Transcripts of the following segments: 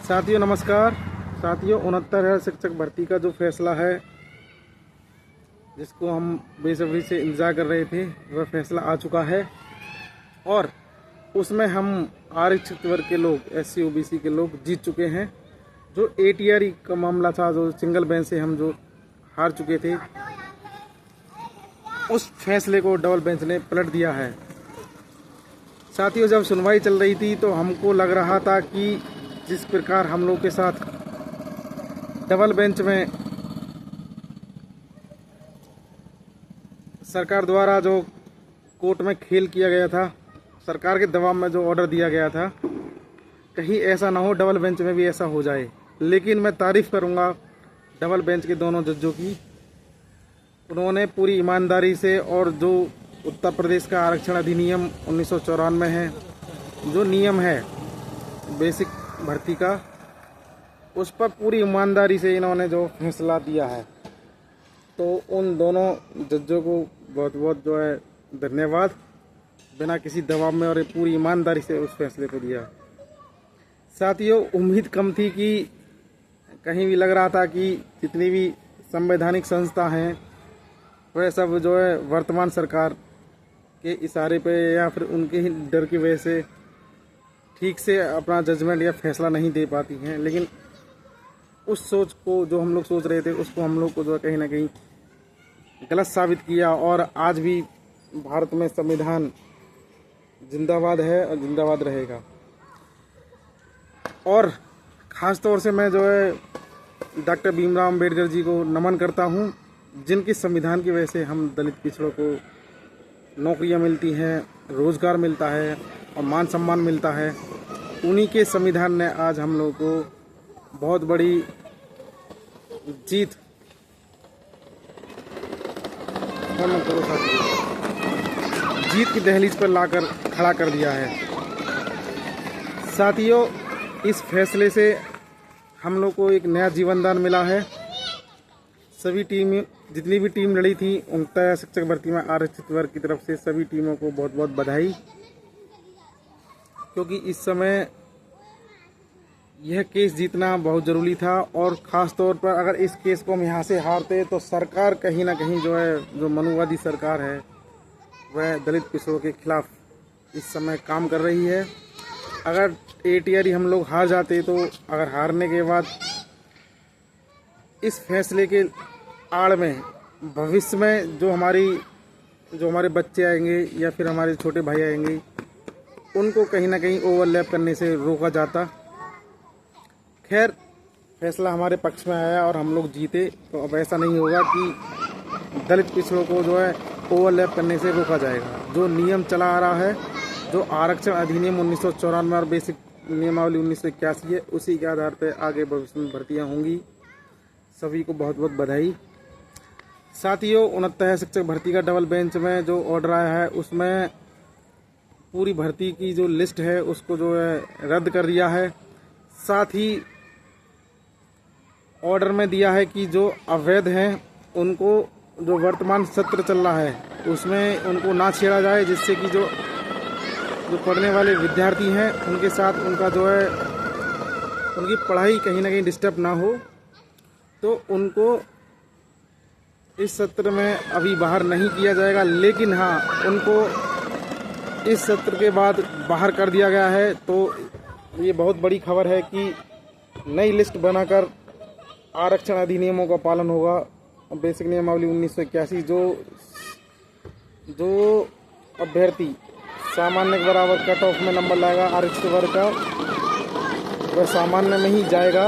साथियों नमस्कार। साथियों 69,000 शिक्षक भर्ती का जो फैसला है, जिसको हम बेसब्री से इंतजार कर रहे थे, वह फैसला आ चुका है और उसमें हम आरक्षित वर्ग के लोग, SC OBC के लोग जीत चुके हैं। जो ATRE का मामला था, जो सिंगल बेंच से हम जो हार चुके थे, उस फैसले को डबल बेंच ने पलट दिया है। साथियों जब सुनवाई चल रही थी तो हमको लग रहा था कि जिस प्रकार हम लोग के साथ डबल बेंच में सरकार द्वारा जो कोर्ट में खेल किया गया था, सरकार के दबाव में जो ऑर्डर दिया गया था, कहीं ऐसा ना हो डबल बेंच में भी ऐसा हो जाए। लेकिन मैं तारीफ़ करूंगा डबल बेंच के दोनों जजों की। उन्होंने पूरी ईमानदारी से, और जो उत्तर प्रदेश का आरक्षण अधिनियम 1994 है, जो नियम है बेसिक भर्ती का, उस पर पूरी ईमानदारी से इन्होंने जो फैसला दिया है, तो उन दोनों जजों को बहुत बहुत जो है धन्यवाद। बिना किसी दबाव में और पूरी ईमानदारी से उस फैसले को दिया। साथियों उम्मीद कम थी कि कहीं भी लग रहा था कि जितनी भी संवैधानिक संस्था हैं वह सब जो है वर्तमान सरकार के इशारे पे या फिर उनके ही डर की वजह से ठीक से अपना जजमेंट या फैसला नहीं दे पाती हैं। लेकिन उस सोच को, जो हम लोग सोच रहे थे, उसको हम लोग को जो कहीं ना कहीं गलत साबित किया। और आज भी भारत में संविधान जिंदाबाद है और जिंदाबाद रहेगा। और ख़ास तौर से मैं जो है डॉक्टर भीमराव अम्बेडकर जी को नमन करता हूँ, जिनकी संविधान की वजह से हम दलित पिछड़ों को नौकरियाँ मिलती हैं, रोज़गार मिलता है और मान सम्मान मिलता है। उन्हीं के संविधान ने आज हम लोगों को बहुत बड़ी जीत की दहलीज पर लाकर खड़ा कर दिया है। साथियों इस फैसले से हम लोग को एक नया जीवनदान मिला है। सभी टीम, जितनी भी टीम लड़ी थी 69 शिक्षक भर्ती में आरक्षित वर्ग की तरफ से, सभी टीमों को बहुत बहुत बधाई। क्योंकि इस समय यह केस जीतना बहुत ज़रूरी था। और ख़ास तौर पर अगर इस केस को हम यहाँ से हारते तो सरकार कहीं ना कहीं जो है, जो मनुवादी सरकार है, वह दलित पिछड़ों के खिलाफ इस समय काम कर रही है। अगर ATRE हम लोग हार जाते तो अगर हारने के बाद इस फैसले के आड़ में भविष्य में जो हमारे बच्चे आएंगे या फिर हमारे छोटे भाई आएंगे, उनको कहीं ना कहीं ओवरलैप करने से रोका जाता। खैर फैसला हमारे पक्ष में आया और हम लोग जीते, तो अब ऐसा नहीं होगा कि दलित पिछड़ों को जो है ओवरलैप करने से रोका जाएगा। जो नियम चला आ रहा है, जो आरक्षण अधिनियम 1994 और बेसिक नियमावली 1981 है, उसी के आधार पर आगे भविष्य में भर्तियाँ होंगी। सभी को बहुत बहुत बधाई। साथियों 69 शिक्षक भर्ती का डबल बेंच में जो ऑर्डर आया है, उसमें पूरी भर्ती की जो लिस्ट है उसको जो है रद्द कर दिया है। साथ ही ऑर्डर में दिया है कि जो अवैध हैं उनको, जो वर्तमान सत्र चल रहा है उसमें उनको ना छेड़ा जाए, जिससे कि जो पढ़ने वाले विद्यार्थी हैं उनके साथ उनका जो है उनकी पढ़ाई कहीं ना कहीं डिस्टर्ब ना हो। तो उनको इस सत्र में अभी बाहर नहीं किया जाएगा। लेकिन हाँ, उनको इस सत्र के बाद बाहर कर दिया गया है। तो ये बहुत बड़ी खबर है कि नई लिस्ट बनाकर आरक्षण अधिनियमों का पालन होगा। बेसिक नियमावली 1981, जो अभ्यर्थी सामान्य के बराबर कट ऑफ में नंबर लाएगा आरक्षित वर्ग का, वह सामान्य में ही जाएगा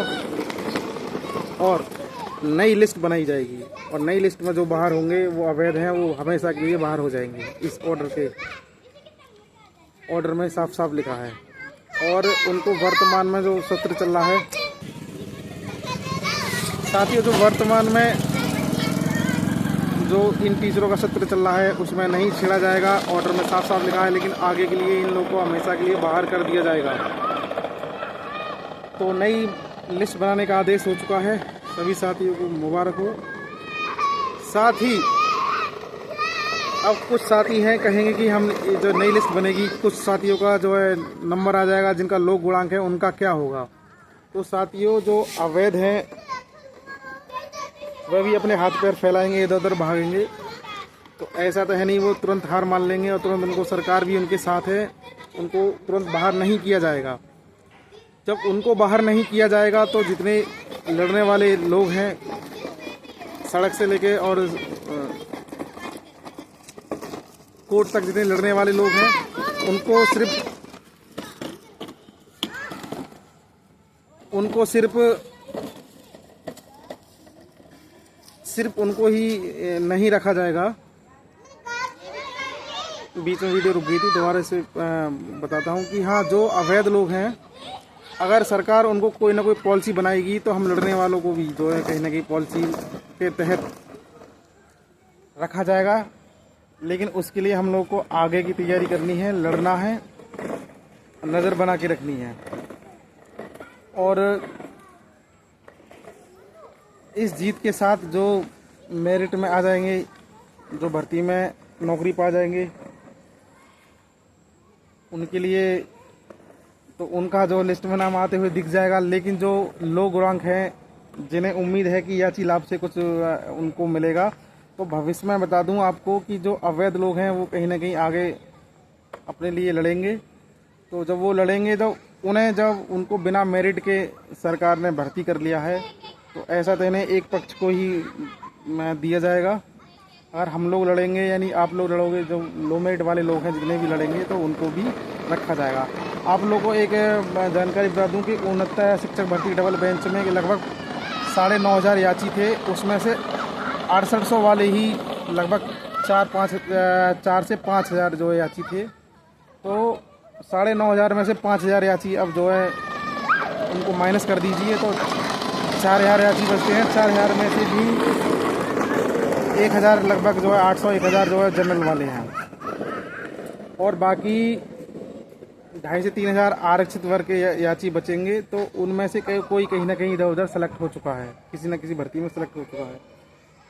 और नई लिस्ट बनाई जाएगी। और नई लिस्ट में जो बाहर होंगे वो अवैध हैं, वो हमेशा के लिए बाहर हो जाएंगे। इस ऑर्डर में साफ साफ लिखा है। और उनको वर्तमान में जो सत्र चल रहा है, साथियों जो वर्तमान में जो इन टीचरों का सत्र चल रहा है उसमें नहीं छेड़ा जाएगा, ऑर्डर में साफ साफ लिखा है। लेकिन आगे के लिए इन लोगों को हमेशा के लिए बाहर कर दिया जाएगा। तो नई लिस्ट बनाने का आदेश हो चुका है। सभी साथियों को मुबारक हो। साथ ही अब कुछ साथी हैं कहेंगे कि हम जो नई लिस्ट बनेगी, कुछ साथियों का जो है नंबर आ जाएगा जिनका लोक गुणांक है, उनका क्या होगा। तो साथियों, जो अवैध हैं वह भी अपने हाथ पैर फैलाएंगे, इधर उधर भागेंगे। तो ऐसा तो है नहीं वो तुरंत हार मान लेंगे और तुरंत उनको, सरकार भी उनके साथ है, उनको तुरंत बाहर नहीं किया जाएगा। जब उनको बाहर नहीं किया जाएगा तो जितने लड़ने वाले लोग हैं सड़क से लेके और कोर्ट तक, जितने लड़ने वाले लोग हैं उनको सिर्फ उनको ही नहीं रखा जाएगा। बीच में वीडियो रुक गई थी, दोबारा से बताता हूँ कि हाँ, जो अवैध लोग हैं, अगर सरकार उनको कोई ना कोई पॉलिसी बनाएगी तो हम लड़ने वालों को भी जो है कहीं ना कहीं पॉलिसी के तहत रखा जाएगा। लेकिन उसके लिए हम लोग को आगे की तैयारी करनी है, लड़ना है, नज़र बना के रखनी है। और इस जीत के साथ जो मेरिट में आ जाएंगे, जो भर्ती में नौकरी पा जाएंगे, उनके लिए तो उनका जो लिस्ट में नाम आते हुए दिख जाएगा। लेकिन जो लो रैंक हैं, जिन्हें उम्मीद है कि याची लाभ से कुछ उनको मिलेगा, तो भविष्य में बता दूं आपको कि जो अवैध लोग हैं वो कहीं ना कहीं आगे अपने लिए लड़ेंगे। तो जब वो लड़ेंगे तो जब उनको बिना मेरिट के सरकार ने भर्ती कर लिया है, तो ऐसा तो इन्हें एक पक्ष को ही दिया जाएगा। अगर हम लोग लड़ेंगे, यानी आप लोग लड़ोगे, जो लो मेरिट वाले लोग हैं जितने भी लड़ेंगे, तो उनको भी रखा जाएगा। आप लोगों को एक जानकारी बता दूं कि 69 शिक्षक भर्ती डबल बेंच में लगभग 9,500 याची थे, उसमें से 6800 वाले ही लगभग 4 से 5,000 जो है याची थे। तो 9,500 में से 5,000 याची अब जो है उनको माइनस कर दीजिए, तो 4,000 याची बचते हैं। 4,000 में से भी 1,000 लगभग जो है 800-1,000 जो है जनरल वाले हैं, और बाकी 2,500 से 3,000 आरक्षित वर्ग के याची बचेंगे। तो उनमें से कोई कहीं ना कहीं इधर उधर सेलेक्ट हो चुका है, किसी न किसी भर्ती में सेलेक्ट हो चुका है।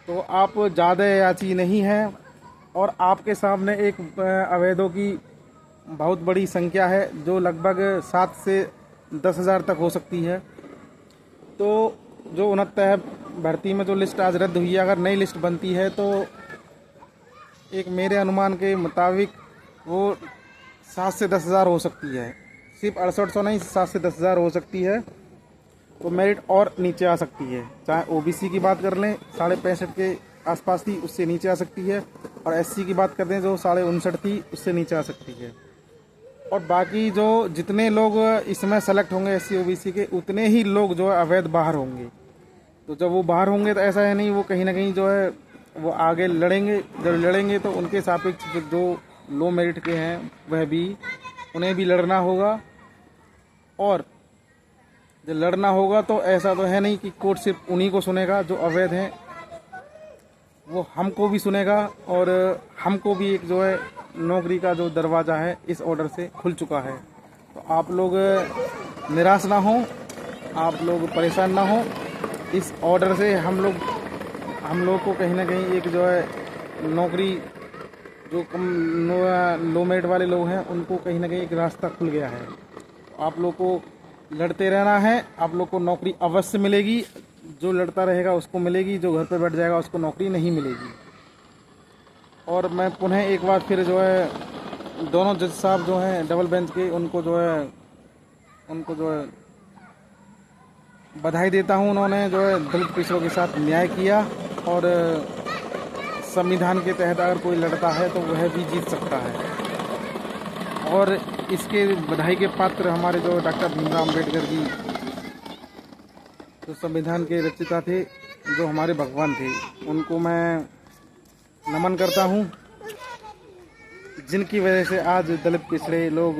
तो आप ज़्यादा याची नहीं हैं और आपके सामने एक अवैधों की बहुत बड़ी संख्या है, जो लगभग 7 से 10,000 तक हो सकती है। तो जो 69 भर्ती में जो लिस्ट आज रद्द हुई है, अगर नई लिस्ट बनती है तो एक मेरे अनुमान के मुताबिक वो 7 से 10,000 हो सकती है। सिर्फ 6800 नहीं, 7 से 10,000 हो सकती है। तो मेरिट और नीचे आ सकती है, चाहे ओबीसी की बात कर लें 65.5 के आसपास थी, उससे नीचे आ सकती है, और एससी की बात करते हैं जो 59.5 थी, उससे नीचे आ सकती है। और बाकी जो जितने लोग इसमें सेलेक्ट होंगे एससी ओबीसी के, उतने ही लोग जो है अवैध बाहर होंगे। तो जब वो बाहर होंगे तो ऐसा है नहीं, वो कहीं ना कहीं जो है वो आगे लड़ेंगे। जब लड़ेंगे तो उनके सापेक्ष जो लो मेरिट के हैं वह भी, उन्हें भी लड़ना होगा। और जब लड़ना होगा तो ऐसा तो है नहीं कि कोर्ट सिर्फ उन्हीं को सुनेगा जो अवैध हैं, वो हमको भी सुनेगा। और हमको भी एक जो है नौकरी का जो दरवाज़ा है इस ऑर्डर से खुल चुका है। तो आप लोग निराश ना हो, आप लोग परेशान ना हो। इस ऑर्डर से हम लोग को कहीं ना कहीं एक जो है नौकरी, जो कम लो मेरिट वाले लोग हैं उनको कहीं ना कहीं एक रास्ता खुल गया है। आप लोग को लड़ते रहना है, आप लोग को नौकरी अवश्य मिलेगी। जो लड़ता रहेगा उसको मिलेगी, जो घर पे बैठ जाएगा उसको नौकरी नहीं मिलेगी। और मैं पुनः एक बार फिर जो है दोनों जज साहब जो हैं डबल बेंच के, उनको जो है बधाई देता हूं। उन्होंने जो है दलित पिछड़ों के साथ न्याय किया, और संविधान के तहत अगर कोई लड़ता है तो वह भी जीत सकता है। और इसके बधाई के पात्र हमारे जो डॉक्टर भीमराव अम्बेडकर जी, जो संविधान के रचयिता थे, जो हमारे भगवान थे, उनको मैं नमन करता हूं, जिनकी वजह से आज दलित पिछड़े लोग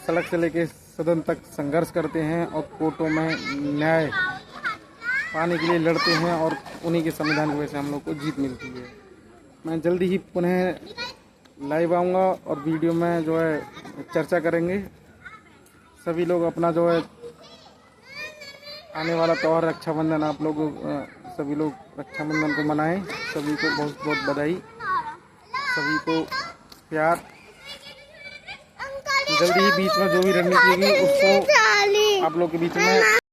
सड़क से लेकर सदन तक संघर्ष करते हैं और कोर्टों में न्याय पाने के लिए लड़ते हैं, और उन्हीं के संविधान की वजह से हम लोग को जीत मिलती है। मैं जल्दी ही पुनः लाइव आऊँगा और वीडियो में जो है चर्चा करेंगे। सभी लोग अपना जो है आने वाला त्यौहार रक्षाबंधन, आप लोग सभी लोग रक्षाबंधन को मनाएं। सभी को बहुत बहुत बधाई, सभी को प्यार। जल्दी ही बीच में जो भी रणनीति होगी उसको आप लोग के बीच में